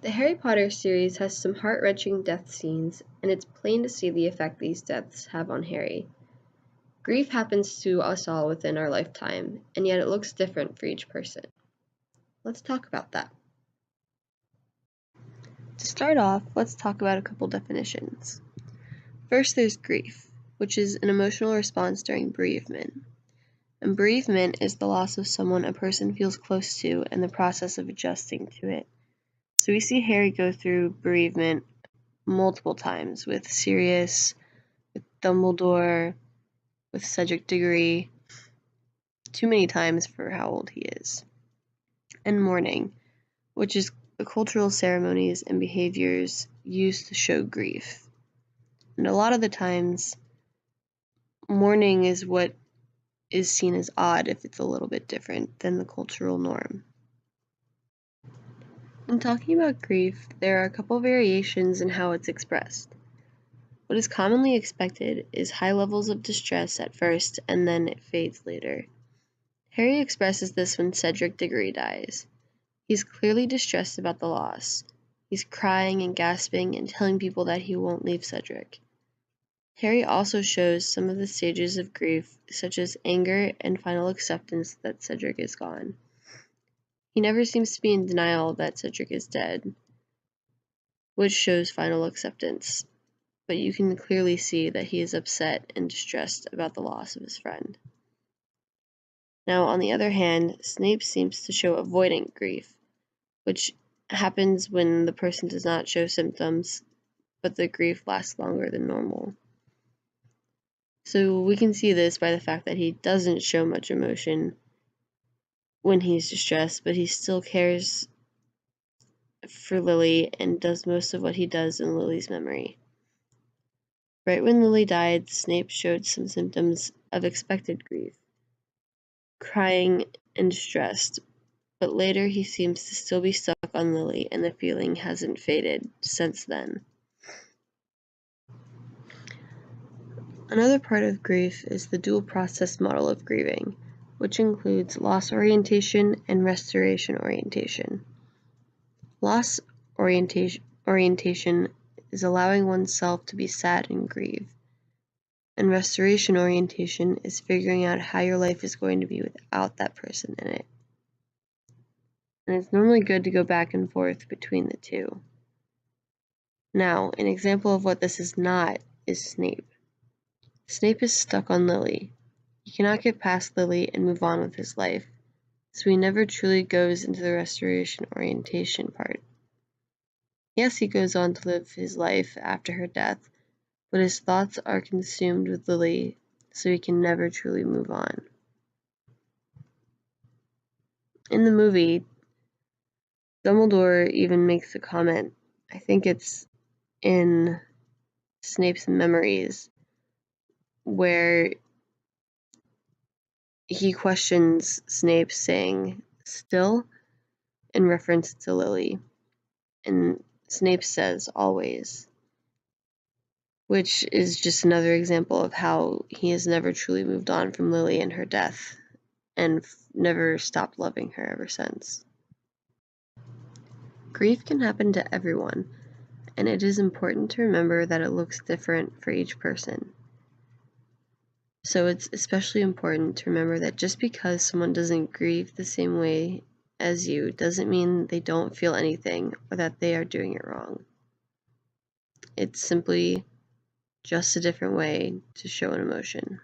The Harry Potter series has some heart-wrenching death scenes, and it's plain to see the effect these deaths have on Harry. Grief happens to us all within our lifetime, and yet it looks different for each person. Let's talk about that. To start off, let's talk about a couple definitions. First, there's grief, which is an emotional response during bereavement. And bereavement is the loss of someone a person feels close to and the process of adjusting to it. So we see Harry go through bereavement multiple times with Sirius, with Dumbledore, with Cedric Diggory, too many times for how old he is. And mourning, which is the cultural ceremonies and behaviors used to show grief. And a lot of the times, mourning is what is seen as odd if it's a little bit different than the cultural norm. In talking about grief, there are a couple variations in how it's expressed. What is commonly expected is high levels of distress at first and then it fades later. Harry expresses this when Cedric Diggory dies. He's clearly distressed about the loss. He's crying and gasping and telling people that he won't leave Cedric. Harry also shows some of the stages of grief, such as anger and final acceptance that Cedric is gone. He never seems to be in denial that Cedric is dead, which shows final acceptance, but you can clearly see that he is upset and distressed about the loss of his friend. Now, on the other hand, Snape seems to show avoidant grief, which happens when the person does not show symptoms, but the grief lasts longer than normal. So we can see this by the fact that he doesn't show much emotion when he's distressed, but he still cares for Lily and does most of what he does in Lily's memory. Right when Lily died, Snape showed some symptoms of expected grief, crying and distressed, but later he seems to still be stuck on Lily and the feeling hasn't faded since then. Another part of grief is the dual process model of grieving, which includes loss orientation and restoration orientation. Loss orientation is allowing oneself to be sad and grieve, and restoration orientation is figuring out how your life is going to be without that person in it. And it's normally good to go back and forth between the two. Now, an example of what this is not is Snape. Snape is stuck on Lily. He cannot get past Lily and move on with his life, so he never truly goes into the restoration orientation part. Yes, he goes on to live his life after her death, but his thoughts are consumed with Lily, so he can never truly move on. In the movie, Dumbledore even makes a comment, I think it's in Snape's Memories, where he questions Snape saying, "Still?" in reference to Lily, and Snape says, "Always," which is just another example of how he has never truly moved on from Lily and her death, and never stopped loving her ever since. Grief can happen to everyone, and it is important to remember that it looks different for each person. So it's especially important to remember that just because someone doesn't grieve the same way as you doesn't mean they don't feel anything or that they are doing it wrong. It's simply just a different way to show an emotion.